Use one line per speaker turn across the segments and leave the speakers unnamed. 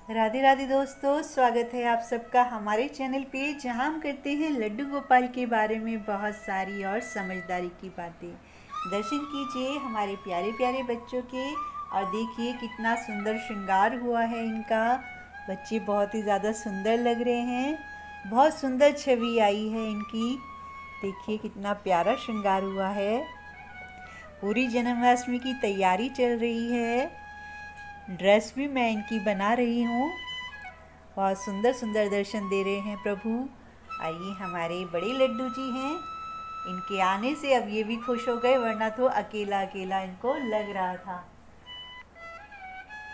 राधे राधे दोस्तों, स्वागत है आप सबका हमारे चैनल पे, जहां हम करते हैं लड्डू गोपाल के बारे में बहुत सारी और समझदारी की बातें। दर्शन कीजिए हमारे प्यारे प्यारे बच्चों के। और देखिए कितना सुंदर श्रृंगार हुआ है इनका। बच्चे बहुत ही ज़्यादा सुंदर लग रहे हैं। बहुत सुंदर छवि आई है इनकी। देखिए कितना प्यारा श्रृंगार हुआ है। पूरी जन्माष्टमी की तैयारी चल रही है। ड्रेस भी मैं इनकी बना रही हूँ। बहुत सुंदर सुंदर दर्शन दे रहे हैं प्रभु। आइए, हमारे बड़े लड्डू जी हैं। इनके आने से अब ये भी खुश हो गए, वरना तो अकेला अकेला इनको लग रहा था।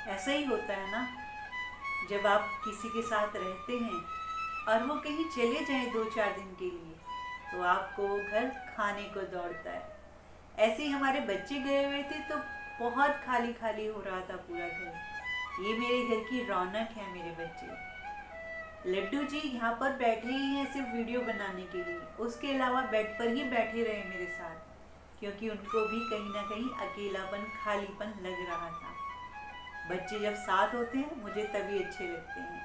ऐसा ही होता है ना, जब आप किसी के साथ रहते हैं और वो कहीं चले जाएं 2-4 दिन के लिए, तो आपको वो घर खाने को दौड़ता है। ऐसे ही हमारे बच्चे गए हुए थे तो बहुत खाली खाली हो रहा था पूरा घर। ये मेरे घर की रौनक है मेरे बच्चे। लड्डू जी यहाँ पर बैठे ही हैं सिर्फ वीडियो बनाने के लिए, उसके अलावा बेड पर ही बैठे रहे मेरे साथ, क्योंकि उनको भी कहीं ना कहीं अकेलापन, खालीपन लग रहा था। बच्चे जब साथ होते हैं मुझे तभी अच्छे लगते हैं।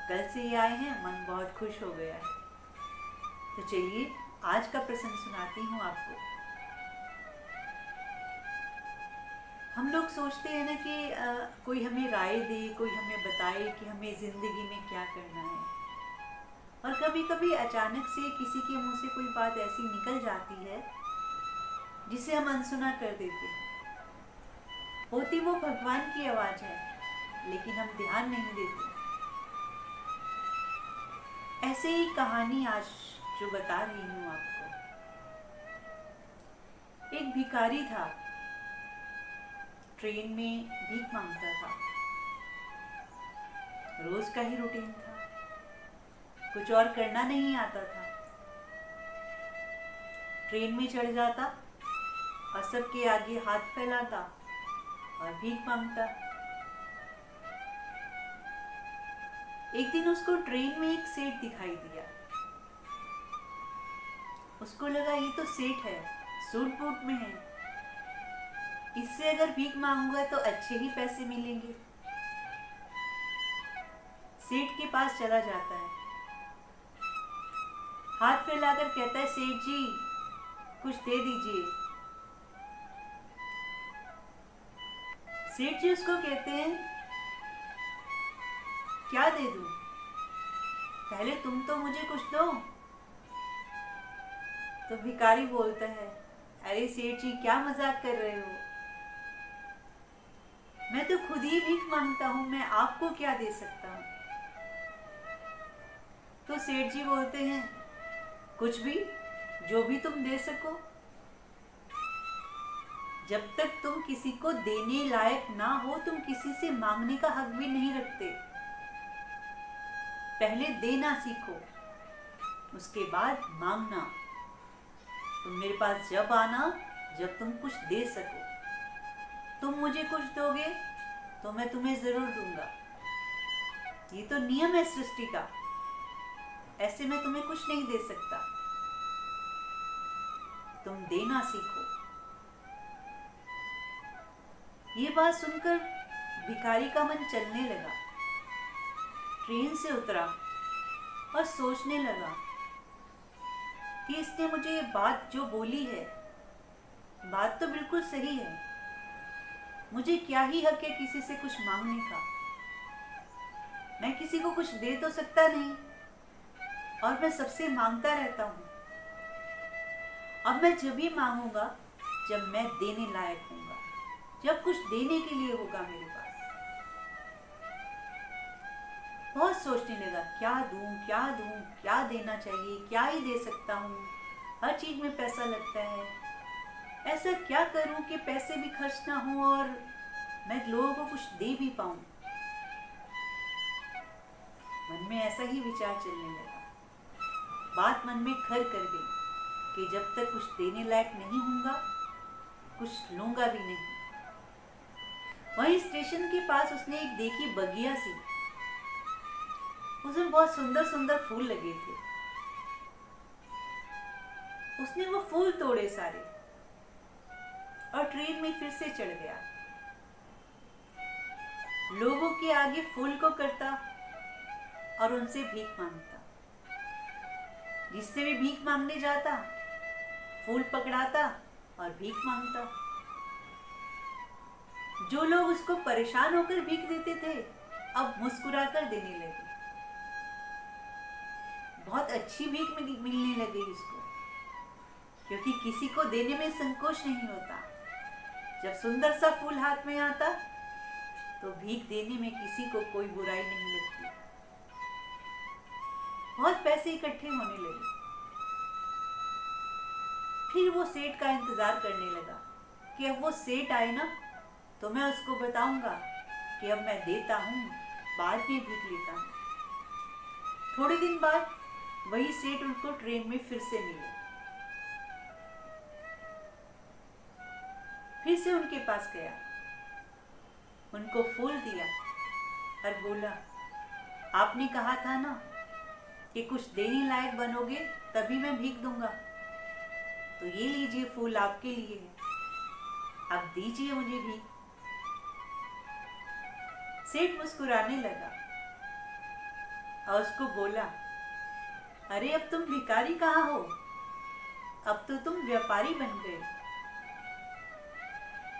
कल से ये आए हैं, मन बहुत खुश हो गया है। तो चलिए आज का प्रसंग सुनाती हूँ आपको। हम लोग सोचते हैं ना कि कोई हमें राय दे, कोई हमें बताए कि हमें ज़िंदगी में क्या करना है। और कभी कभी अचानक से किसी के मुंह से कोई बात ऐसी निकल जाती है जिसे हम अनसुना कर देते हैं। होती वो भगवान की आवाज़ है, लेकिन हम ध्यान नहीं देते। ऐसे ही कहानी आज जो बता रही हूँ आपको। एक भिखारी था, ट्रेन में भीख मांगता था। रोज का ही रूटीन था, कुछ और करना नहीं आता था। ट्रेन में चढ़ जाता और सबके आगे हाथ फैलाता और भीख मांगता। एक दिन उसको ट्रेन में एक सेठ दिखाई दिया। उसको लगा ये तो सेठ है, सूट बूट में है, इससे अगर भीख मांगूंगा तो अच्छे ही पैसे मिलेंगे। सेठ के पास चला जाता है, हाथ फैलाकर कहता है, सेठ जी कुछ दे दीजिए। सेठ जी उसको कहते हैं, क्या दे दूं? पहले तुम तो मुझे कुछ दो। तो भिखारी बोलता है, अरे सेठ जी क्या मजाक कर रहे हो, मैं तो खुद ही भीख मांगता हूं, मैं आपको क्या दे सकता हूं। तो सेठ जी बोलते हैं, कुछ भी, जो भी तुम दे सको। जब तक तुम किसी को देने लायक ना हो, तुम किसी से मांगने का हक भी नहीं रखते। पहले देना सीखो, उसके बाद मांगना। तुम मेरे पास जब आना जब तुम कुछ दे सको। तुम मुझे कुछ दोगे तो मैं तुम्हें जरूर दूंगा, ये तो नियम है सृष्टि का। ऐसे मैं तुम्हें कुछ नहीं दे सकता, तुम देना सीखो। ये बात सुनकर भिखारी का मन चलने लगा। ट्रेन से उतरा और सोचने लगा कि इसने मुझे ये बात जो बोली है, बात तो बिल्कुल सही है। मुझे क्या ही हक है किसी से कुछ मांगने का। मैं किसी को कुछ दे तो सकता नहीं, और मैं सबसे मांगता रहता हूँ। अब मैं जब भी मांगूंगा जब मैं देने लायक हूँगा, जब कुछ देने के लिए होगा मेरे पास। बहुत सोचने लगा, क्या दूं, क्या दूं, क्या देना चाहिए, क्या ही दे सकता हूँ। हर चीज में पैसा लगता है, ऐसा क्या करूं कि पैसे भी खर्च ना हो और मैं लोगों को कुछ दे भी पाऊं। मन में ऐसा ही विचार चलने लगा। बात मन में घर कर गई कि जब तक कुछ देने लायक नहीं होऊंगा, कुछ लूंगा भी नहीं। वहीं स्टेशन के पास उसने एक देखी बगिया सी, उसमें बहुत सुंदर सुंदर फूल लगे थे। उसने वो फूल तोड़े सारे और ट्रेन में फिर से चढ़ गया। लोगों के आगे फूल को करता और उनसे भीख मांगता। जिससे भी भीख मांगने जाता फूल पकड़ाता और भीख मांगता। जो लोग उसको परेशान होकर भीख देते थे अब मुस्कुराकर देने लगे। बहुत अच्छी भीख मिलने लगी उसको, क्योंकि किसी को देने में संकोच नहीं होता। जब सुंदर सा फूल हाथ में आता तो भीख देने में किसी को कोई बुराई नहीं लगती। बहुत पैसे इकट्ठे होने लगे। फिर वो सेठ का इंतजार करने लगा कि अब वो सेठ आए ना तो मैं उसको बताऊंगा कि अब मैं देता हूँ, बाद में भीख लेता हूँ। थोड़े दिन बाद वही सेठ उनको ट्रेन में फिर से मिले। फिर से उनके पास गया, उनको फूल दिया और बोला, आपने कहा था ना कि कुछ देने लायक बनोगे तभी मैं भीख दूंगा, तो ये लीजिए फूल आपके लिए है, अब दीजिए मुझे भीख। सेठ मुस्कुराने लगा और उसको बोला, अरे अब तुम भिखारी कहाँ हो, अब तो तुम व्यापारी बन गए।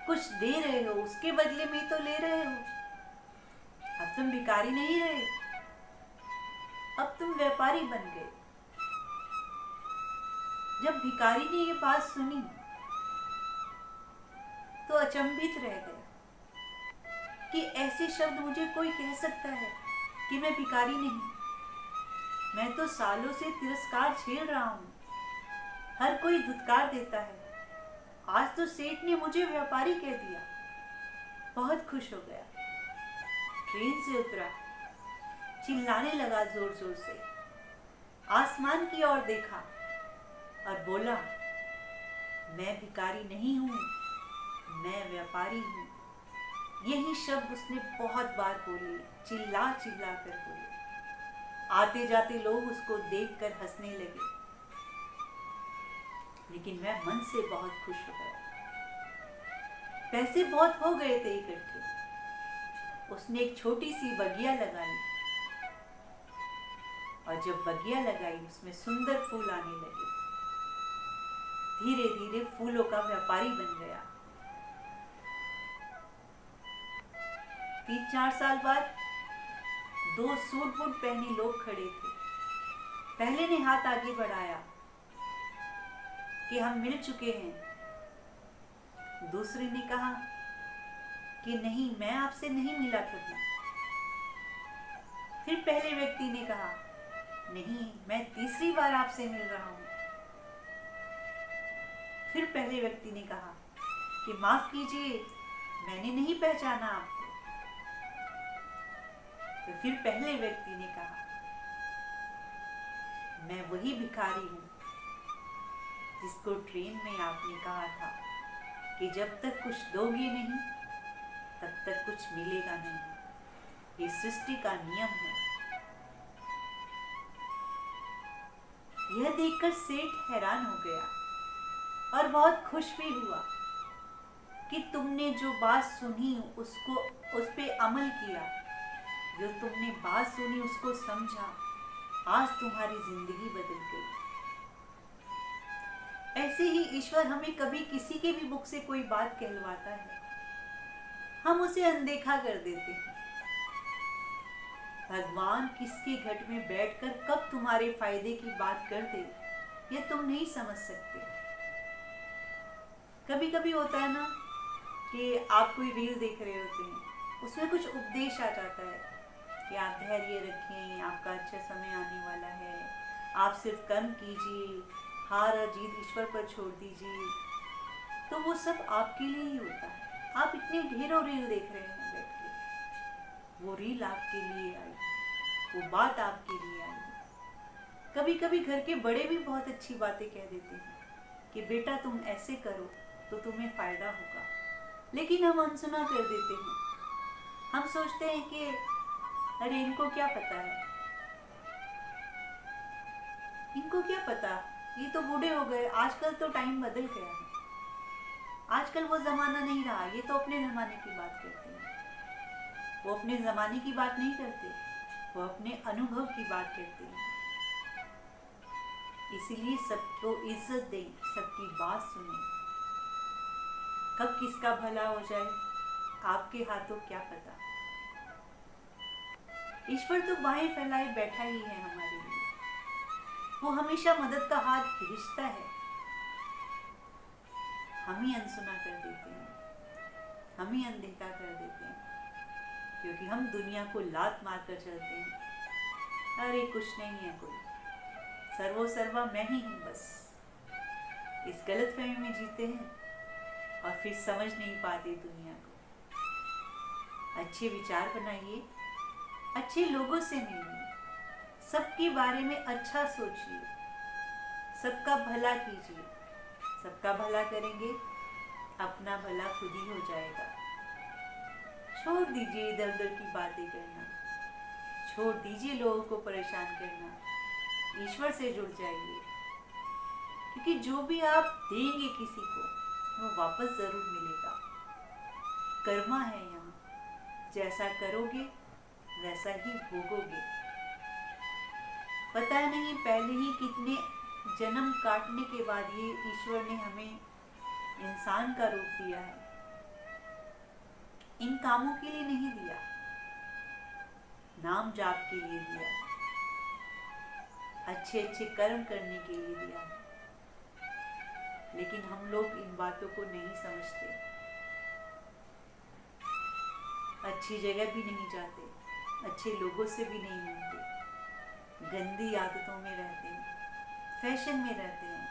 कुछ दे रहे हो उसके बदले में तो ले रहे हो, अब तुम भिखारी नहीं रहे, अब तुम व्यापारी बन गए। जब भिखारी ने ये बात सुनी तो अचंभित रह गया कि ऐसे शब्द मुझे कोई कह सकता है कि मैं भिखारी नहीं। मैं तो सालों से तिरस्कार झेल रहा हूँ, हर कोई धुतकार देता है, आज तो सेठ ने मुझे व्यापारी कह दिया। बहुत खुश हो गया, ट्रेन से उतरा, चिल्लाने लगा जोर जोर से, आसमान की ओर देखा और बोला, मैं भिखारी नहीं हूँ, मैं व्यापारी हूँ। यही शब्द उसने बहुत बार बोले, चिल्ला चिल्ला कर बोले। आते जाते लोग उसको देखकर हंसने लगे, लेकिन मैं मन से बहुत खुश हो गया। पैसे बहुत हो गए थे इकट्ठे। उसने एक छोटी सी बगिया लगा ली और जब बगिया लगाई उसमें सुंदर फूल आने लगे। धीरे धीरे फूलों का व्यापारी बन गया। 3-4 साल बाद 2 सूट बूट पहने लोग खड़े थे। पहले ने हाथ आगे बढ़ाया कि हम मिल चुके हैं। दूसरे ने कहा कि नहीं, मैं आपसे नहीं मिला कभी। फिर पहले व्यक्ति ने कहा, नहीं, मैं तीसरी बार आपसे मिल रहा हूं। फिर पहले व्यक्ति ने कहा कि माफ कीजिए, मैंने नहीं पहचाना आपको। तो फिर पहले व्यक्ति ने कहा, मैं वही भिखारी हूं जिसको ट्रेन में आपने कहा था कि जब तक कुछ दोगे नहीं तब तक कुछ मिलेगा नहीं। ये सृष्टि का नियम है। यह देखकर सेठ हैरान हो गया और बहुत खुश भी हुआ कि तुमने जो बात सुनी उसको उस पे अमल किया, जो तुमने बात सुनी उसको समझा, आज तुम्हारी जिंदगी बदल गई। ऐसे ही ईश्वर हमें कभी किसी के भी मुख से कोई बात कहलवाता है, हम उसे अनदेखा कर देते हैं। भगवान किसके घट में बैठकर कब तुम्हारे फायदे की बात कर दे यह तुम नहीं समझ सकते। कभी कभी होता है ना कि आप कोई रील देख रहे होते हैं, उसमें कुछ उपदेश आ जाता है कि आप धैर्य रखें, आपका अच्छा समय आने वाला है, आप सिर्फ कर्म कीजिए, हार और जीत ईश्वर पर छोड़ दीजिए। तो वो सब आपके लिए ही होता है। आप इतने ढेरों रील देख रहे हैं बैठ के, वो रील आपके लिए आई, वो बात आपके लिए आई। कभी कभी घर के बड़े भी बहुत अच्छी बातें कह देते हैं कि बेटा तुम ऐसे करो तो तुम्हें फायदा होगा, लेकिन हम अनसुना कर देते हैं। हम सोचते हैं कि अरे इनको क्या पता है, इनको क्या पता, ये तो बूढ़े हो गए, आजकल तो टाइम बदल गया है, आजकल वो जमाना नहीं रहा, ये तो अपने जमाने की बात करते हैं। वो अपने ज़माने की बात नहीं करते, वो अपने अनुभव की बात करते हैं। इसीलिए सबको इज्जत दें, सबकी बात सुनें। कब किसका भला हो जाए आपके हाथों क्या पता। ईश्वर तो बाहें फैलाए बैठा ही है हमारे लिए। वो हमेशा मदद का हाथ खींचता है। हम ही अनसुना कर देते हैं, हम ही अनदेखा कर देते हैं, क्योंकि हम दुनिया को लात मार कर चलते हैं। अरे कुछ नहीं है कोई, सर्वो सर्वा मैं ही हूँ बस। इस गलतफहमी में जीते हैं और फिर समझ नहीं पाते दुनिया को। अच्छे विचार बनाइए, अच्छे लोगों से मिलिए, सबके बारे में अच्छा सोचिए, सबका भला कीजिए। सबका भला करेंगे, अपना भला खुद ही हो जाएगा। छोड़ दीजिए इधर उधर की बातें करना, छोड़ दीजिए लोगों को परेशान करना, ईश्वर से जुड़ जाइए। क्योंकि जो भी आप देंगे किसी को, वो वापस जरूर मिलेगा। कर्मा है यहाँ, जैसा करोगे वैसा ही भोगोगे। पता नहीं पहले ही कितने जन्म काटने के बाद ये ईश्वर ने हमें इंसान का रूप दिया है। इन कामों के लिए नहीं दिया, नाम जाप के लिए दिया, अच्छे अच्छे कर्म करने के लिए दिया। लेकिन हम लोग इन बातों को नहीं समझते, अच्छी जगह भी नहीं जाते, अच्छे लोगों से भी नहीं मिलते, गंदी आदतों में रहते हैं, फैशन में रहते हैं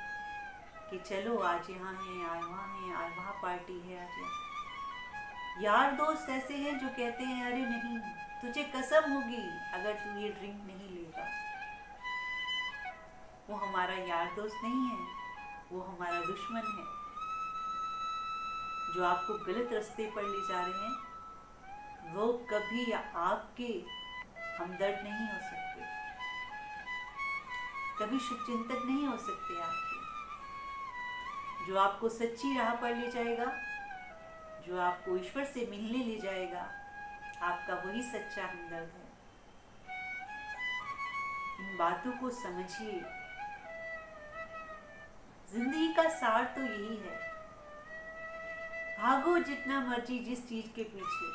कि चलो आज यहाँ है, आज वहाँ है, आज वहाँ पार्टी है, आज यहाँ। यार दोस्त ऐसे हैं जो कहते हैं अरे नहीं, तुझे कसम होगी अगर तू ये ड्रिंक नहीं लेगा। वो हमारा यार दोस्त नहीं है, वो हमारा दुश्मन है, जो आपको गलत रास्ते पर ले जा रहे हैं। वो कभी आपके हमदर्द नहीं हो सकते, कभी शुभचिंतक नहीं हो सकते आपके। जो आपको सच्ची राह पर ले जाएगा, जो आपको ईश्वर से मिलने ले जाएगा, आपका वही सच्चा हमदर्द है। इन बातों को समझिए। जिंदगी का सार तो यही है, भागो जितना मर्जी जिस चीज के पीछे,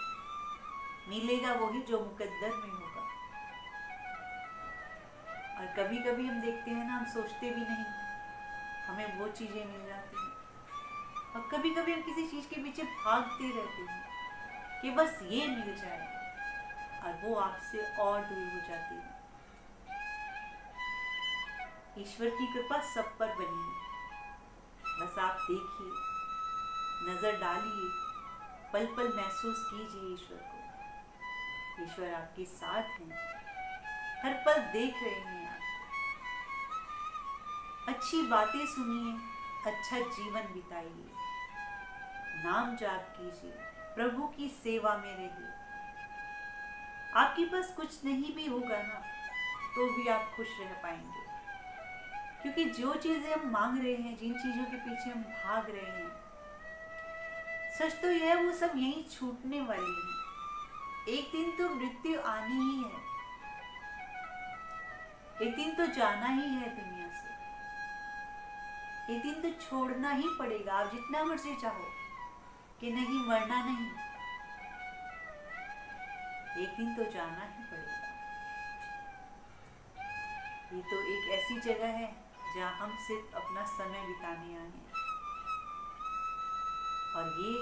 मिलेगा वही जो मुकद्दर में होगा। और कभी कभी हम देखते हैं ना, हम सोचते भी नहीं, हमें वो चीजें मिल जाती हैं। और कभी कभी हम किसी चीज के पीछे भागते रहते हैं कि बस ये मिल जाए, और वो आपसे और दूर हो जाती है। ईश्वर की कृपा सब पर बनी है, बस आप देखिए, नजर डालिए, पल पल महसूस कीजिए ईश्वर को। ईश्वर आपके साथ हैं, हर पल देख रहे हैं आप। अच्छी बातें सुनिए, अच्छा जीवन बिताइए, नाम जाप कीजिए, प्रभु की सेवा में रहिए। आपके पास कुछ नहीं भी होगा ना, तो भी आप खुश रह पाएंगे। क्योंकि जो चीजें हम मांग रहे हैं, जिन चीजों के पीछे हम भाग रहे हैं, सच तो यह है वो सब यहीं छूटने वाली है। एक दिन तो मृत्यु आनी ही है, एक दिन तो जाना ही है दुनिया से, एक दिन तो छोड़ना ही पड़ेगा। आप जितना मर्जी चाहो कि नहीं मरना नहीं, एक दिन तो जाना ही पड़ेगा। ये तो एक ऐसी जगह है जहाँ हम सिर्फ अपना समय बिताने आए हैं। और ये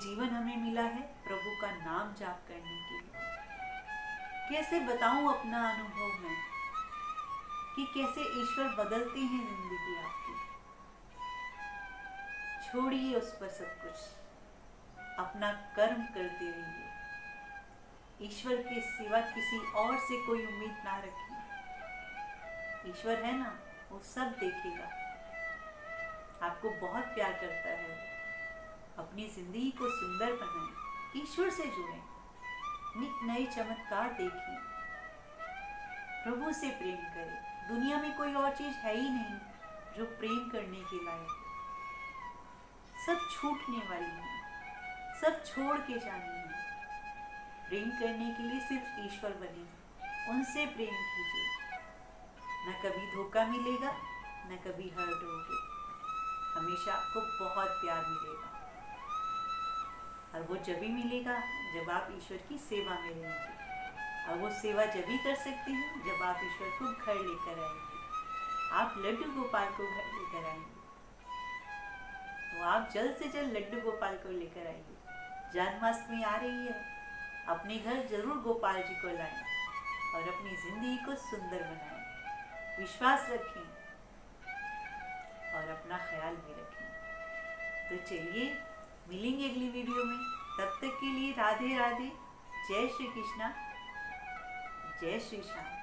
जीवन हमें मिला है प्रभु का नाम जाप करने के लिए। कैसे बताऊं अपना अनुभव में कि कैसे ईश्वर बदलते हैं जिंदगी आपकी। छोड़िए उस पर सब कुछ, अपना कर्म करते रहिए। ईश्वर के सिवा किसी और से कोई उम्मीद ना रखिए। ईश्वर है ना, वो सब देखेगा, आपको बहुत प्यार करता है। अपनी जिंदगी को सुंदर बनाएं, ईश्वर से जुड़ें, नित नए चमत्कार देखें, प्रभु से प्रेम करें। दुनिया में कोई और चीज है ही नहीं जो प्रेम करने के लायक है। सब छूटने वाली है, सब छोड़ के जानी है। प्रेम करने के लिए सिर्फ ईश्वर बने, उनसे प्रेम कीजिए। न कभी धोखा मिलेगा, न कभी हर्ट होगे, हमेशा आपको बहुत प्यार मिलेगा। और वो जब भी मिलेगा जब आप ईश्वर की सेवा में रहेंगे। और वो सेवा जब भी कर सकते हैं जब आप ईश्वर को घर लेकर आएंगे। आप लड्डू गोपाल को घर लेकर आएंगे, तो आप जल्द से जल्द लड्डू गोपाल को लेकर आइए। जन्माष्टमी आ रही है, अपने घर जरूर गोपाल जी को लाएं और अपनी जिंदगी को सुंदर बनाएं। विश्वास रखें और अपना ख्याल भी रखें। तो चलिए मिलेंगे अगली वीडियो में। तब तक के लिए राधे राधे, जय श्री कृष्णा, जय श्री श्याम।